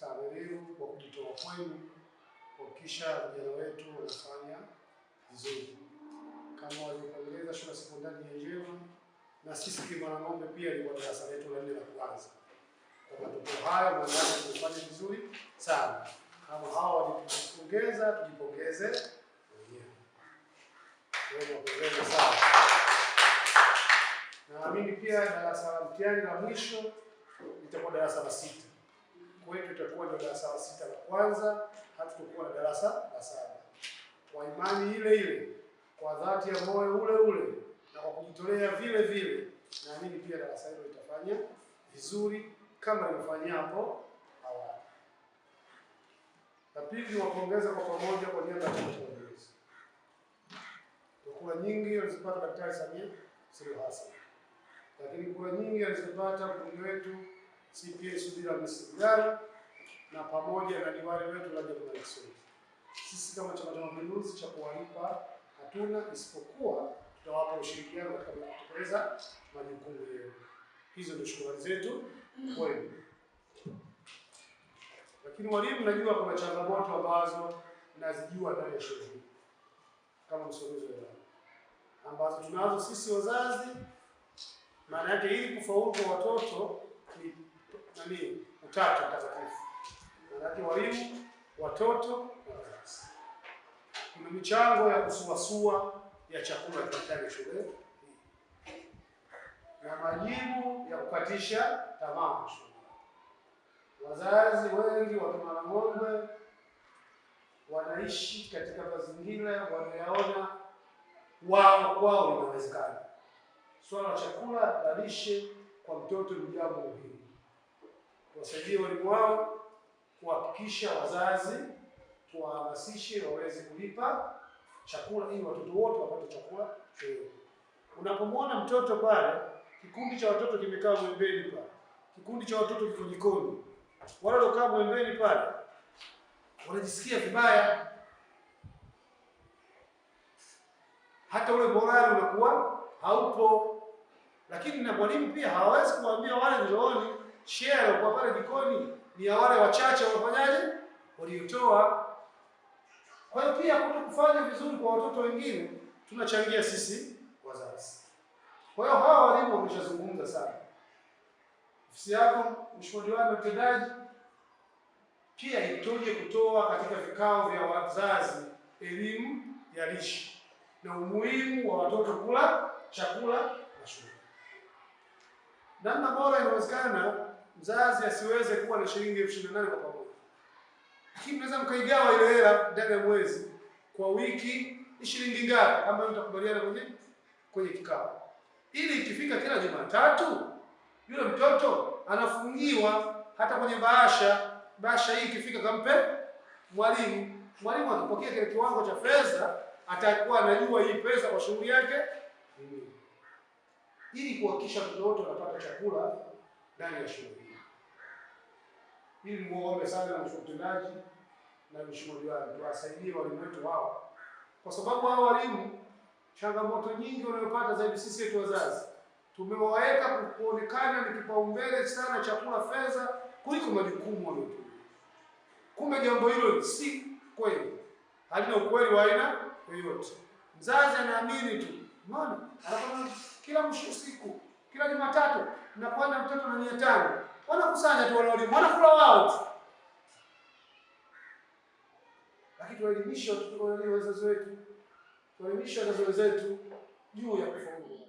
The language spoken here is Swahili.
ustahimilivu kwa kujitoa kwenu kuhakikisha vijana wetu wanafanya vizuri. Kama waliopongeza shule ya sekondari Nyenjema, na sisi Kimara-Ng'ombe pia ni kwa darasa letu la 4 la kwanza. Kwa matokeo hayo maana tumefanya vizuri sana. Kama hao walitupongeza, tujipongeze wenyewe. Tunapongeza sana. Naamini pia darasa la mtihani la mwisho litakuwa darasa la 6. Kwetu itakuwa ndio darasa la 6 la kwanza, hatutakuwa na darasa la 7. Kwa imani ile ile, kwa dhati ya moyo ule ule na kwa kujitolea vile vile, naamini pia darasa hilo litafanya vizuri kama lilivyofanya hapo awali. La pili, niwapongeza kwa pamoja kwa niaba ya chama cha Mapinduzi. Kura nyingi alizopata Daktari Samia Suluhu Hassan, lakini kura nyingi alizopata mbunge wetu CPA Subira Msigaro na pamoja na diwani wetu Rajab Mansuri. Sisi kama Chama cha Mapinduzi cha kuwalipa hatuna, isipokuwa tutawapa ushirikiano katika kutekeleza majukumu yenu. Hizo ndio shukrani zetu kwenu. Lakini walimu, najua kuna changamoto ambazo nazijua ndani ya shule hii kama msimamizi wa idara, ambazo tunazo sisi wazazi. Maana yake ili kufaulu kwa watoto ni Utatu Mtakatifu. Maana yake walimu, watoto na wazazi. Kuna michango ya kusuasua ya chakula ndani shule na majibu ya kukatisha tamaa shule. Wazazi wengi wa Kimara-Ng'ombe wanaishi katika mazingira wanayaona kwao inawezekana. Swala la chakula na lishe kwa mtoto ni jambo muhimu. Wasaidie walimu wao kuhakikisha wazazi tuwahamasishe waweze kulipa chakula ili watoto wote wapate chakula shuleni. Unapomwona mtoto pale, kikundi cha watoto kimekaa mwembeni pale, kikundi cha watoto kiko jikoni, wale waliokaa mwembeni pale wanajisikia vibaya, hata ule morali unakuwa haupo. Lakini na mwalimu pia hawezi kuambia wale njooni share kwa pale jikoni, ni ya wale wachache wafanyaje waliotoa. Kwa hiyo pia kutokufanya vizuri kwa watoto wengine tunachangia sisi wazazi. Kwa hiyo hawa walimu wameshazungumza sana. Ofisi yako Mheshimiwa Diwani Mtendaji pia itoje kutoa katika vikao vya wazazi elimu ya lishe na umuhimu wa watoto kula chakula na shule. Namna bora inawezekana mzazi asiweze kuwa na shilingi 28,000 kwa pamoja, lakini mnaweza mkaigawa ile hela ndani ya mwezi, kwa wiki ni shilingi ngapi ambayo mtakubaliana kwenye kikao, ili ikifika kila Jumatatu yule mtoto anafungiwa hata kwenye bahasha hii ikifika kampe mwalimu. Mwalimu akipokea kile kiwango cha fedha atakuwa anajua hii pesa kwa shughuli yake ili kuhakikisha watoto wote wanapata chakula ndani ya shule hii. Ili muombe sana Mheshimiwa Mtendaji na Mheshimiwa Diwani tuwasaidie walimu wetu hao, kwa sababu hao walimu changamoto nyingi wanayopata zaidi sisi wetu wazazi tumewaweka kuonekana ni kipaumbele sana chakula fedha kuliko majukumu waliopewa. Kumbe jambo hilo si kweli, halina ukweli wa aina yoyote. Mzazi anaamini tu, unaona, anakwenda kila mwisho siku, kila Jumatatu nakwenda mtoto na 500, wanakusanya tu wale walimu, wanakula wao tu. Lakini tuelimishe watoto, wazazi wetu, tuelimishe wazazi wetu juu ya kufaulu.